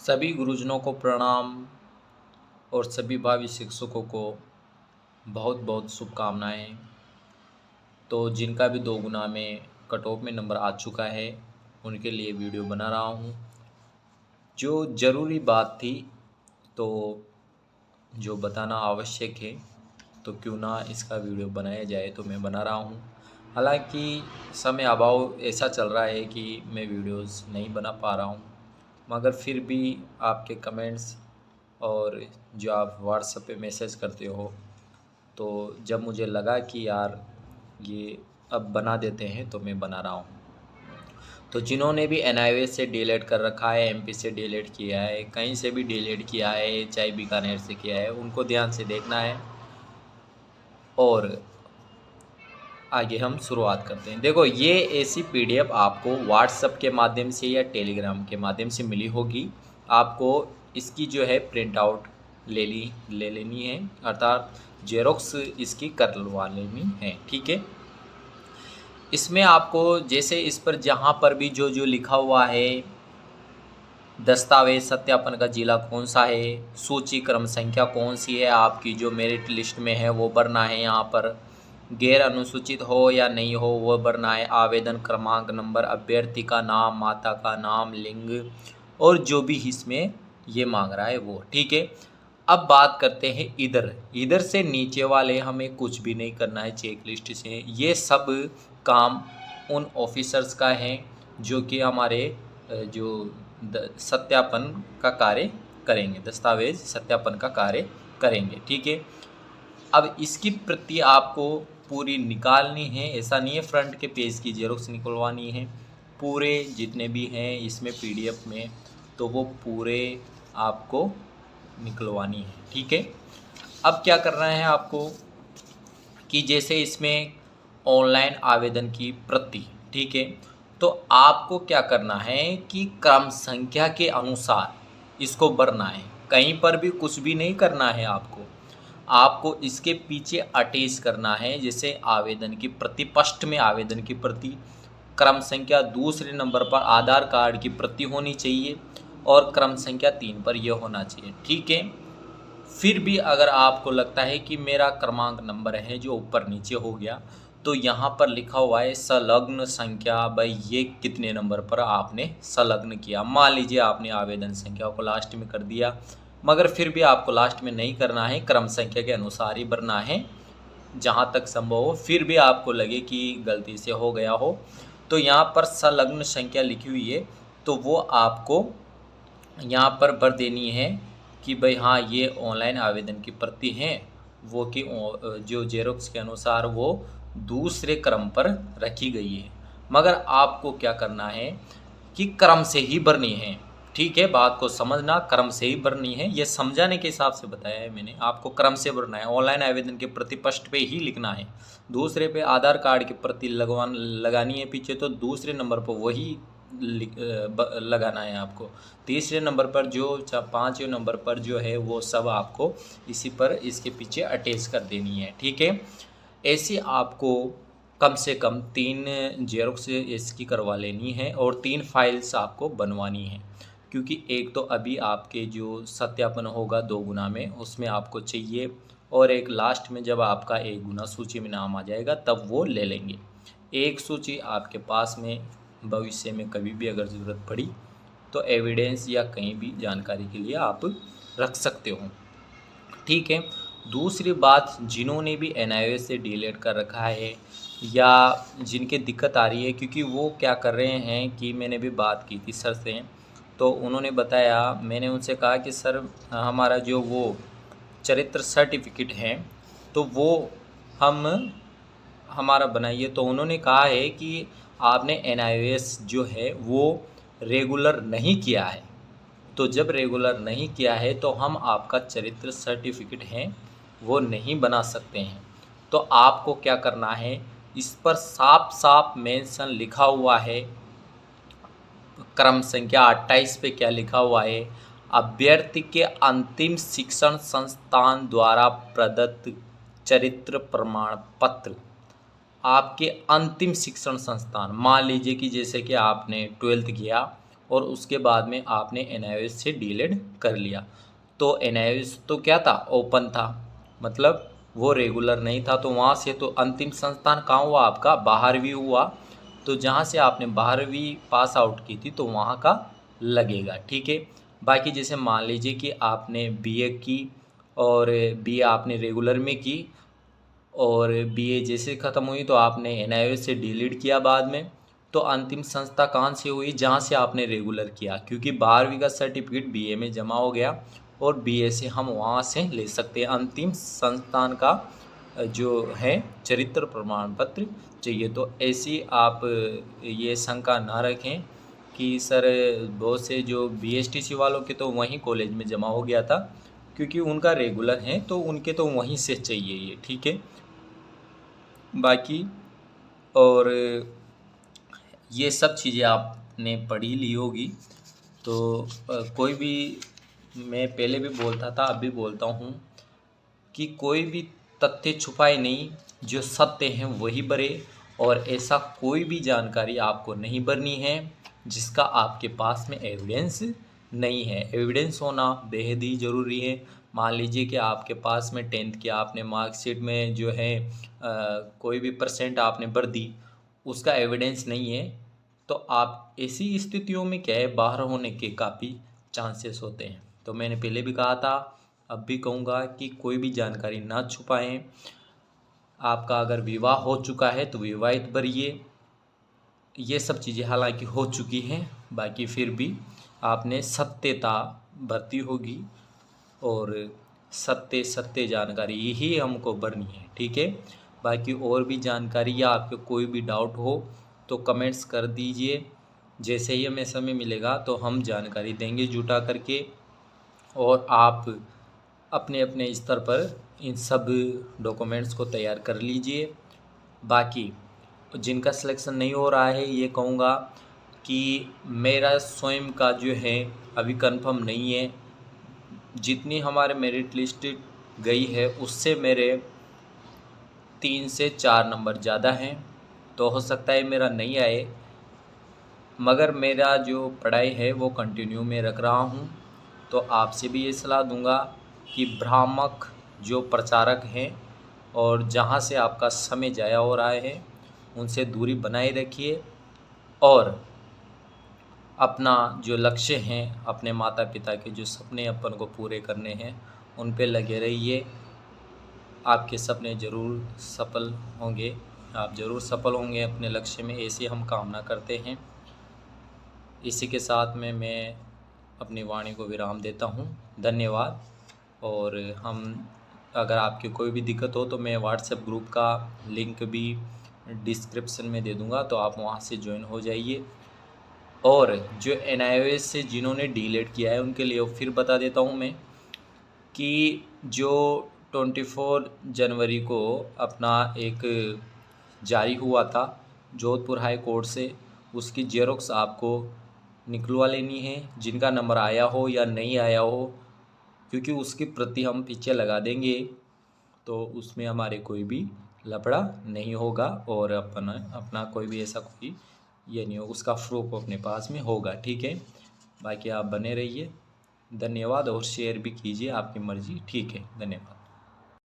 सभी गुरुजनों को प्रणाम और सभी भावी शिक्षकों को बहुत बहुत शुभकामनाएं। तो जिनका भी 2 गुना में कट ऑफ में नंबर आ चुका है उनके लिए वीडियो बना रहा हूँ। जो ज़रूरी बात थी तो जो बताना आवश्यक है तो क्यों ना इसका वीडियो बनाया जाए, तो मैं बना रहा हूँ। हालांकि समय अभाव ऐसा चल रहा है कि मैं वीडियोस नहीं बना पा रहा हूँ, मगर फिर भी आपके कमेंट्स और जो आप व्हाट्सएप पे मैसेज करते हो, तो जब मुझे लगा कि यार ये अब बना देते हैं तो मैं बना रहा हूँ। तो जिन्होंने भी NIOS से डिलीट कर रखा है, MP से डिलीट किया है, कहीं से भी डिलीट किया है, चाहे बीकानेर से किया है, उनको ध्यान से देखना है। और आगे हम शुरुआत करते हैं। देखो, ये ऐसी PDF आपको व्हाट्सएप के माध्यम से या टेलीग्राम के माध्यम से मिली होगी। आपको इसकी जो है प्रिंट आउट ले लेनी है, अर्थात जेरोक्स इसकी करवा लेनी है। ठीक है। इसमें आपको जैसे इस पर जहाँ पर भी जो जो लिखा हुआ है, दस्तावेज सत्यापन का जिला कौन सा है, सूची क्रम संख्या कौन सी है, आपकी जो मेरिट लिस्ट में है वो भरना है। यहाँ पर गैर अनुसूचित हो या नहीं हो वो भरना है। आवेदन क्रमांक, नंबर, अभ्यर्थी का नाम, माता का नाम, लिंग और जो भी इसमें ये मांग रहा है वो। ठीक है। अब बात करते हैं इधर से नीचे वाले हमें कुछ भी नहीं करना है। चेक लिस्ट से ये सब काम उन ऑफिसर्स का है जो कि हमारे जो सत्यापन का कार्य करेंगे, दस्तावेज सत्यापन का कार्य करेंगे। ठीक है। अब इसकी प्रति आपको पूरी निकालनी है। ऐसा नहीं है फ्रंट के पेज की जेरोक्स निकलवानी है, पूरे जितने भी हैं इसमें PDF में, तो वो पूरे आपको निकलवानी है। ठीक है। अब क्या करना है आपको कि जैसे इसमें ऑनलाइन आवेदन की प्रति, ठीक है, तो आपको क्या करना है कि क्रम संख्या के अनुसार इसको भरना है। कहीं पर भी कुछ भी नहीं करना है आपको इसके पीछे अटैच करना है। जैसे आवेदन की प्रति, फर्स्ट में आवेदन की प्रति, क्रम संख्या दूसरे नंबर पर आधार कार्ड की प्रति होनी चाहिए और क्रम संख्या 3 पर यह होना चाहिए। ठीक है। फिर भी अगर आपको लगता है कि मेरा क्रमांक नंबर है जो ऊपर नीचे हो गया, तो यहाँ पर लिखा हुआ है संलग्न संख्या। भाई ये कितने नंबर पर आपने संलग्न किया। मान लीजिए आपने आवेदन संख्या को लास्ट में कर दिया, मगर फिर भी आपको लास्ट में नहीं करना है, क्रम संख्या के अनुसार ही भरना है जहाँ तक संभव हो। फिर भी आपको लगे कि गलती से हो गया हो, तो यहाँ पर संलग्न संख्या लिखी हुई है तो वो आपको यहाँ पर भर देनी है कि भाई हाँ ये ऑनलाइन आवेदन की प्रति हैं वो कि जो जेरोक्स के अनुसार वो दूसरे क्रम पर रखी गई है। मगर आपको क्या करना है कि क्रम से ही भरनी है। ठीक है, बात को समझना, क्रम से ही भरनी है। ये समझाने के हिसाब से बताया है मैंने, आपको क्रम से भरना है। ऑनलाइन आवेदन के प्रति फर्स्ट पे ही लिखना है, दूसरे पे आधार कार्ड की प्रति लगानी है पीछे, तो दूसरे नंबर पर वही लगाना है आपको। तीसरे नंबर पर जो 5वें नंबर पर जो है वो सब आपको इसी पर इसके पीछे अटैच कर देनी है। ठीक है। ऐसे आपको कम से कम 3 जेरोक्स इसकी करवा लेनी है और 3 फाइल्स आपको बनवानी है, क्योंकि एक तो अभी आपके जो सत्यापन होगा 2 गुना में उसमें आपको चाहिए, और एक लास्ट में जब आपका 1 गुना सूची में नाम आ जाएगा तब वो ले लेंगे। एक सूची आपके पास में भविष्य में कभी भी अगर ज़रूरत पड़ी तो एविडेंस या कहीं भी जानकारी के लिए आप रख सकते हो। ठीक है। दूसरी बात, जिन्होंने भी NIOS से डिलीट कर रखा है या जिनके दिक्कत आ रही है, क्योंकि वो क्या कर रहे हैं कि मैंने भी बात की थी सर से, तो उन्होंने बताया, मैंने उनसे कहा कि सर हमारा जो वो चरित्र सर्टिफिकेट है तो वो हम हमारा बनाइए। तो उन्होंने कहा है कि आपने NIOS जो है वो रेगुलर नहीं किया है, तो जब रेगुलर नहीं किया है तो हम आपका चरित्र सर्टिफिकेट है वो नहीं बना सकते हैं। तो आपको क्या करना है, इस पर साफ साफ मेंशन लिखा हुआ है, क्रम संख्या 28 पे क्या लिखा हुआ है, अभ्यर्थी के अंतिम शिक्षण संस्थान द्वारा प्रदत्त चरित्र प्रमाण पत्र। आपके अंतिम शिक्षण संस्थान, मान लीजिए कि जैसे कि आपने 12th किया और उसके बाद में आपने NIOS से डीलेड कर लिया। तो NIOS तो क्या था, ओपन था, मतलब वो रेगुलर नहीं था। तो वहाँ से तो अंतिम संस्थान कहाँ हुआ आपका, 12वीं हुआ। तो जहाँ से आपने 12वीं पास आउट की थी तो वहाँ का लगेगा, ठीक है। बाकी जैसे मान लीजिए कि आपने BA की और BA आपने रेगुलर में की और BA जैसे ख़त्म हुई तो आपने NIOS से डीलीट किया बाद में, तो अंतिम संस्था कहाँ से हुई, जहाँ से आपने रेगुलर किया, क्योंकि 12वीं का सर्टिफिकेट BA में जमा हो गया और BA से हम वहाँ से ले सकते हैं। अंतिम संस्थान का जो है चरित्र प्रमाण पत्र चाहिए। तो ऐसी आप ये शंका ना रखें कि सर बहुत से जो BSTC वालों के तो वहीं कॉलेज में जमा हो गया था, क्योंकि उनका रेगुलर है तो उनके तो वहीं से चाहिए ये, ठीक है। बाकी और ये सब चीज़ें आपने पढ़ी ली होगी। तो कोई भी, मैं पहले भी बोलता था, अब भी बोलता हूँ कि कोई भी तथ्य छुपाए नहीं, जो सत्य हैं वही बरे। और ऐसा कोई भी जानकारी आपको नहीं भरनी है जिसका आपके पास में एविडेंस नहीं है। एविडेंस होना बेहद ही ज़रूरी है। मान लीजिए कि आपके पास में 10th की आपने मार्कशीट में जो है कोई भी परसेंट आपने भर दी, उसका एविडेंस नहीं है, तो आप ऐसी स्थितियों में क्या है, बाहर होने के काफ़ी चांसेस होते हैं। तो मैंने पहले भी कहा था, अब भी कहूँगा कि कोई भी जानकारी ना छुपाएं। आपका अगर विवाह हो चुका है तो विवाहित भरिए, ये सब चीज़ें हालांकि हो चुकी हैं, बाकी फिर भी आपने सत्यता भरती होगी और सत्य सत्य जानकारी यही हमको भरनी है, ठीक है। बाकी और भी जानकारी या आपके कोई भी डाउट हो तो कमेंट्स कर दीजिए। जैसे ही हमें समय मिलेगा तो हम जानकारी देंगे जुटा करके, और आप अपने अपने स्तर पर इन सब डॉक्यूमेंट्स को तैयार कर लीजिए। बाकी जिनका सिलेक्शन नहीं हो रहा है, ये कहूँगा कि मेरा स्वयं का जो है अभी कंफर्म नहीं है। जितनी हमारे मेरिट लिस्ट गई है उससे मेरे 3 से 4 नंबर ज़्यादा हैं, तो हो सकता है मेरा नहीं आए, मगर मेरा जो पढ़ाई है वो कंटिन्यू में रख रहा हूँ। तो आपसे भी ये सलाह दूंगा कि भ्रामक जो प्रचारक हैं और जहाँ से आपका समय ज़ाया हो रहा है उनसे दूरी बनाए रखिए, और अपना जो लक्ष्य हैं, अपने माता पिता के जो सपने अपन को पूरे करने हैं उन पे लगे रहिए। आपके सपने ज़रूर सफल होंगे, आप ज़रूर सफल होंगे अपने लक्ष्य में, ऐसी हम कामना करते हैं। इसी के साथ में मैं अपनी वाणी को विराम देता हूँ। धन्यवाद। और हम, अगर आपकी कोई भी दिक्कत हो तो मैं व्हाट्सएप ग्रुप का लिंक भी डिस्क्रिप्शन में दे दूँगा, तो आप वहाँ से ज्वाइन हो जाइए। और जो NIOS से जिन्होंने डीलेट किया है उनके लिए फिर बता देता हूँ मैं कि जो 24 जनवरी को अपना एक जारी हुआ था जोधपुर हाई कोर्ट से, उसकी जेरोक्स आपको निकलवा लेनी है, जिनका नंबर आया हो या नहीं आया हो, क्योंकि उसकी प्रति हम पीछे लगा देंगे तो उसमें हमारे कोई भी लफड़ा नहीं होगा, और अपना कोई भी ऐसा कोई ये नहीं होगा, उसका प्रूफ अपने पास में होगा, ठीक है। बाकी आप बने रहिए। धन्यवाद, और शेयर भी कीजिए, आपकी मर्ज़ी, ठीक है। धन्यवाद।